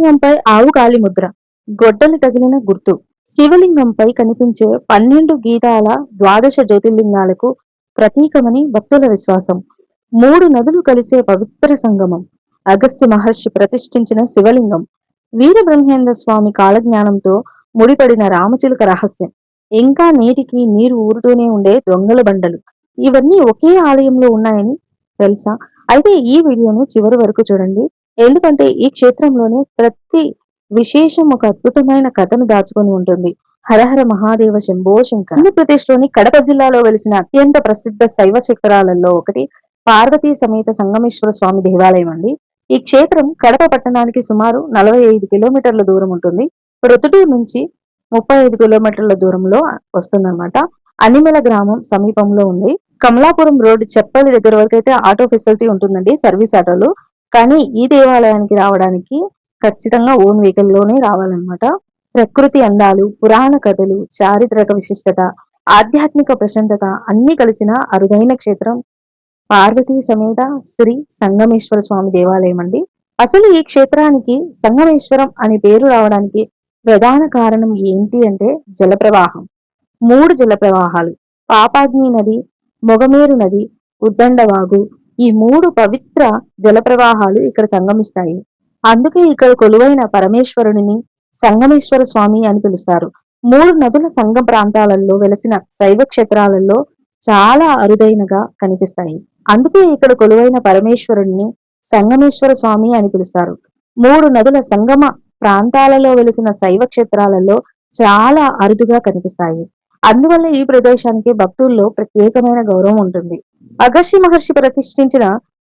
శివలింగంపై ఆవు కాలి ముద్ర, గొడ్డలి తగిలిన గుర్తు. శివలింగంపై కనిపించే 12 గీతాల ద్వాదశ జ్యోతిర్లింగాలకు ప్రతీకమని భక్తుల విశ్వాసం. 3 నదులు కలిసే పవిత్ర సంగమం. అగస్త్య మహర్షి ప్రతిష్ఠించిన శివలింగం. వీరబ్రహ్మేంద్ర స్వామి కాలజ్ఞానంతో ముడిపడిన రామచిలుక రహస్యం. ఇంకా నేటికి నీరు ఊరుతూనే ఉండే దొంగల బండలు. ఇవన్నీ ఒకే ఆలయంలో ఉన్నాయని తెలుసా? అయితే ఈ వీడియోను చివరి వరకు చూడండి. ఎందుకంటే ఈ క్షేత్రంలోనే ప్రతి విశేషం ఒక అద్భుతమైన కథను దాచుకొని ఉంటుంది. హరహర మహాదేవ శంభో శంకర. ఆంధ్రప్రదేశ్ లోని కడప జిల్లాలో వెలిసిన అత్యంత ప్రసిద్ధ శైవ క్షేత్రాలలో ఒకటి పార్వతీ సమేత సంగమేశ్వర స్వామి దేవాలయం అండి. ఈ క్షేత్రం కడప పట్టణానికి సుమారు 45 కిలోమీటర్ల దూరం ఉంటుంది. ప్రొద్దుటూరు నుంచి 35 కిలోమీటర్ల దూరంలో వస్తుందన్నమాట. అనిమెల గ్రామం సమీపంలో ఉంది. కమలాపురం రోడ్ చెప్పలి దగ్గర వరకు అయితే ఆటో ఫెసిలిటీ ఉంటుందండి, సర్వీస్ ఆటోలు. కానీ ఈ దేవాలయానికి రావడానికి ఖచ్చితంగా ఓన్ వెహికల్ లోనే రావాలన్నమాట. ప్రకృతి అందాలు, పురాణ కథలు, చారిత్రక విశిష్టత, ఆధ్యాత్మిక ప్రశాంతత అన్ని కలిసిన అరుదైన క్షేత్రం పార్వతీ సమేత శ్రీ సంగమేశ్వర స్వామి దేవాలయం అండి. అసలు ఈ క్షేత్రానికి సంగమేశ్వరం అనే పేరు రావడానికి ప్రధాన కారణం ఏంటి అంటే జలప్రవాహం. 3 జలప్రవాహాలు, పాపాగ్ని నది, మొగమేరు నది, ఉద్దండవాగు, ఈ 3 పవిత్ర జలప్రవాహాలు ఇక్కడ సంగమిస్తాయి. అందుకే ఇక్కడ కొలువైన పరమేశ్వరుడిని సంగమేశ్వర స్వామి అని పిలుస్తారు. 3 నదుల సంగమ ప్రాంతాలలో వెలసిన శైవ క్షేత్రాలలో చాలా అరుదైనగా కనిపిస్తాయి. అందుకే ఇక్కడ కొలువైన పరమేశ్వరుడిని సంగమేశ్వర స్వామి అని పిలుస్తారు. 3 నదుల సంగమ ప్రాంతాలలో వెలిసిన శైవ క్షేత్రాలలో చాలా అరుదుగా కనిపిస్తాయి. అందువల్ల ఈ ప్రదేశానికి భక్తుల్లో ప్రత్యేకమైన గౌరవం ఉంటుంది. అగస్త్య మహర్షి ప్రతిష్ఠించిన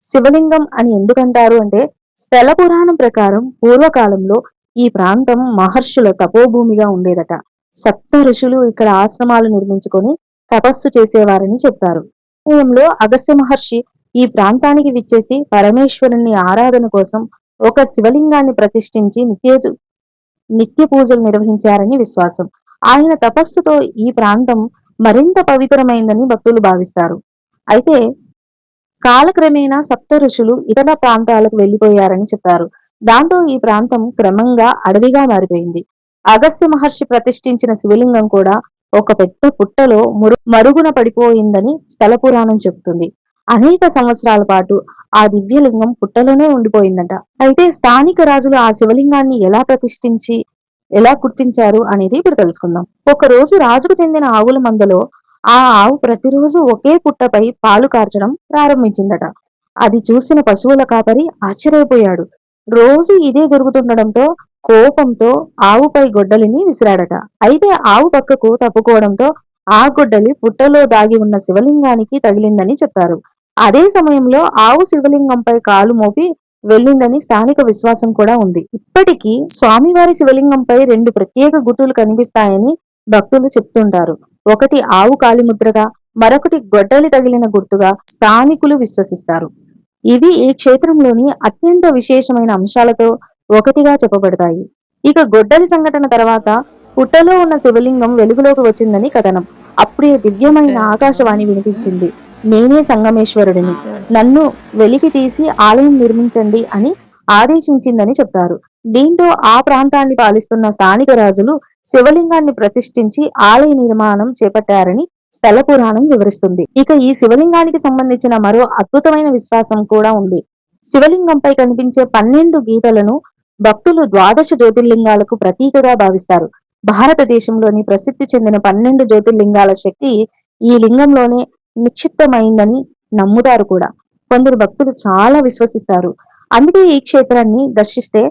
శివలింగం అని ఎందుకంటారు అంటే, స్థల పురాణం ప్రకారం పూర్వకాలంలో ఈ ప్రాంతం మహర్షుల తపోభూమిగా ఉండేదట. సప్త ఋషులు ఇక్కడ ఆశ్రమాలు నిర్మించుకొని తపస్సు చేసేవారని చెప్తారు. సమయంలో అగస్త్య మహర్షి ఈ ప్రాంతానికి విచ్చేసి పరమేశ్వరుని ఆరాధన కోసం ఒక శివలింగాన్ని ప్రతిష్ఠించి నిత్య పూజలు నిర్వహించారని విశ్వాసం. ఆయన తపస్సుతో ఈ ప్రాంతం మరింత పవిత్రమైందని భక్తులు భావిస్తారు. అయితే కాలక్రమేణా సప్త ఋషులు ఇతర ప్రాంతాలకు వెళ్లిపోయారని చెప్తారు. దాంతో ఈ ప్రాంతం క్రమంగా అడవిగా మారిపోయింది. అగస్త్య మహర్షి ప్రతిష్ఠించిన శివలింగం కూడా ఒక పెద్ద పుట్టలో మరుగున పడిపోయిందని స్థల పురాణం చెబుతుంది. అనేక సంవత్సరాల పాటు ఆ దివ్యలింగం పుట్టలోనే ఉండిపోయిందట. అయితే స్థానిక రాజులు ఆ శివలింగాన్ని ఎలా గుర్తించారు అనేది ఇప్పుడు తెలుసుకుందాం. ఒక రోజు రాజుకు చెందిన ఆవుల మందలో ఆ ఆవు ప్రతిరోజు ఒకే పుట్టపై పాలు కార్చడం ప్రారంభించిందట. అది చూసిన పశువుల కాపరి ఆశ్చర్యపోయాడు. రోజు ఇదే జరుగుతుండడంతో కోపంతో ఆవుపై గొడ్డలిని విసిరాడట. అయితే ఆవు పక్కకు తప్పుకోవడంతో ఆ గొడ్డలి పుట్టలో దాగి ఉన్న శివలింగానికి తగిలిందని చెప్తారు. అదే సమయంలో ఆవు శివలింగంపై కాలు మోపి వెళ్ళిందని స్థానిక విశ్వాసం కూడా ఉంది. ఇప్పటికీ స్వామివారి శివలింగంపై 2 ప్రత్యేక గుర్తులు కనిపిస్తాయని భక్తులు చెప్తుంటారు. ఒకటి ఆవు కాలిముద్రగా, మరొకటి గొడ్డలి తగిలిన గుర్తుగా స్థానికులు విశ్వసిస్తారు. ఇవి ఈ క్షేత్రంలోని అత్యంత విశేషమైన అంశాలతో ఒకటిగా చెప్పబడతాయి. ఇక గొడ్డలి సంఘటన తర్వాత పుట్టలో ఉన్న శివలింగం వెలుగులోకి వచ్చిందని కథనం. అప్పుడే దివ్యమైన ఆకాశవాణి వినిపించింది. నేనే సంగమేశ్వరుడిని, నన్ను వెలికి తీసి ఆలయం నిర్మించండి అని ఆదేశించిందని చెప్తారు. దీంతో ఆ ప్రాంతాన్ని పాలిస్తున్న స్థానిక రాజులు శివలింగాన్ని ప్రతిష్ఠించి ఆలయ నిర్మాణం చేపట్టారని స్థల పురాణం వివరిస్తుంది. ఇక ఈ శివలింగానికి సంబంధించిన మరో అద్భుతమైన విశ్వాసం కూడా ఉంది. శివలింగంపై కనిపించే 12 గీతలను భక్తులు ద్వాదశ జ్యోతిర్లింగాలకు ప్రతీకగా భావిస్తారు. భారతదేశంలోని ప్రసిద్ధి చెందిన 12 జ్యోతిర్లింగాల శక్తి ఈ లింగంలోనే నిక్షిప్తమైందని నమ్ముతారు కూడా. కొందరు భక్తులు చాలా విశ్వసిస్తారు. అందుకే ఈ క్షేత్రాన్ని దర్శిస్తే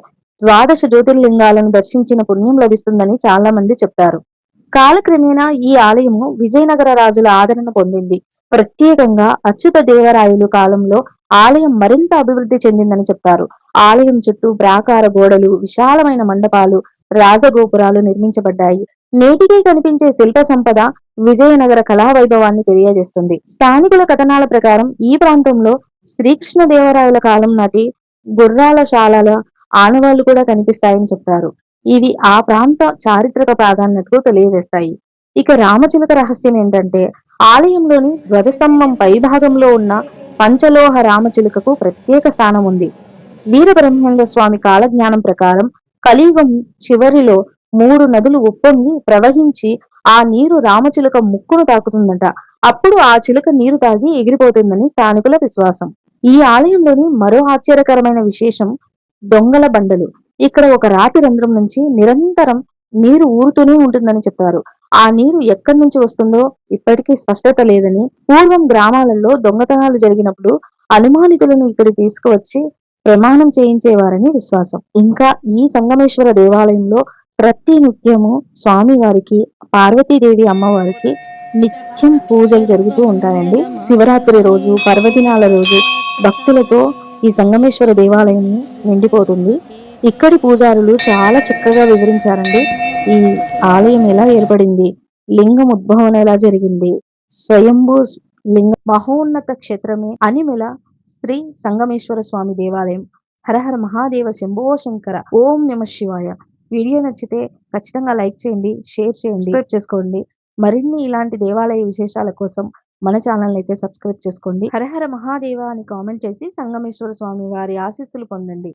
ద్వాదశ జ్యోతిర్లింగాలను దర్శించిన పుణ్యం లభిస్తుందని చాలా మంది చెప్తారు. కాలక్రమేణా ఈ ఆలయము విజయనగర రాజుల ఆదరణ పొందింది. ప్రత్యేకంగా అచ్యుత దేవరాయలు కాలంలో ఆలయం మరింత అభివృద్ధి చెందిందని చెప్తారు. ఆలయం చుట్టూ ప్రాకార గోడలు, విశాలమైన మండపాలు, రాజగోపురాలు నిర్మించబడ్డాయి. నేటికి కనిపించే శిల్ప సంపద విజయనగర కళా వైభవాన్ని తెలియజేస్తుంది. స్థానికుల కథనాల ప్రకారం ఈ ప్రాంతంలో శ్రీకృష్ణ దేవరాయల కాలం నాటి గుర్రాల శాలల ఆనవాళ్లు కూడా కనిపిస్తాయని చెప్తారు. ఇవి ఆ ప్రాంత చారిత్రక ప్రాధాన్యతకు తెలియజేస్తాయి. ఇక రామచిలుక రహస్యం ఏంటంటే, ఆలయంలోని ధ్వజస్తంభం పై భాగంలో ఉన్న పంచలోహ రామచిలుకకు ప్రత్యేక స్థానం ఉంది. వీరబ్రహ్మేంద్ర స్వామి కాలజ్ఞానం ప్రకారం కలియుగం చివరిలో 3 నదులు ఉప్పొంగి ప్రవహించి ఆ నీరు రామచిలుక ముక్కును తాకుతుందట. అప్పుడు ఆ చిలుక నీరు తాగి ఎగిరిపోతుందని స్థానికుల విశ్వాసం. ఈ ఆలయంలోని మరో ఆశ్చర్యకరమైన విశేషం దొంగల బండలు. ఇక్కడ ఒక రాతి రంధ్రం నుంచి నిరంతరం నీరు ఊరుతూనే ఉంటుందని చెప్తారు. ఆ నీరు ఎక్కడి నుంచి వస్తుందో ఇప్పటికీ స్పష్టత లేదని, పూర్వం గ్రామాలలో దొంగతనాలు జరిగినప్పుడు అనుమానితులను ఇక్కడికి తీసుకువచ్చి ప్రమాణం చేయించేవారని విశ్వాసం. ఇంకా ఈ సంగమేశ్వర దేవాలయంలో ప్రతి నిత్యము స్వామివారికి, పార్వతీదేవి అమ్మవారికి నిత్యం పూజలు జరుగుతూ ఉంటాయండి. శివరాత్రి రోజు, పర్వదినాల రోజు భక్తులతో ఈ సంగమేశ్వర దేవాలయం నిండిపోతుంది. ఇక్కడి పూజారులు చాలా చక్కగా వివరించారండి. ఈ ఆలయం ఎలా ఏర్పడింది, లింగం ఉద్భవన ఎలా జరిగింది, స్వయంభూ లింగ మహోన్నత క్షేత్రమే అనిమెల శ్రీ సంగమేశ్వర స్వామి దేవాలయం. హరహర మహాదేవ శంభో శంకర. ఓం నమ శివాయ. వీడియో నచ్చితే ఖచ్చితంగా లైక్ చేయండి, షేర్ చేయండి, సబ్స్క్రైబ్ చేసుకోండి. మరిన్ని ఇలాంటి దేవాలయ విశేషాల కోసం మన ఛానల్ అయితే సబ్స్క్రైబ్ చేసుకోండి. హరహర మహాదేవ అని కామెంట్ చేసి సంగమేశ్వర స్వామి వారి ఆశీస్సులు పొందండి.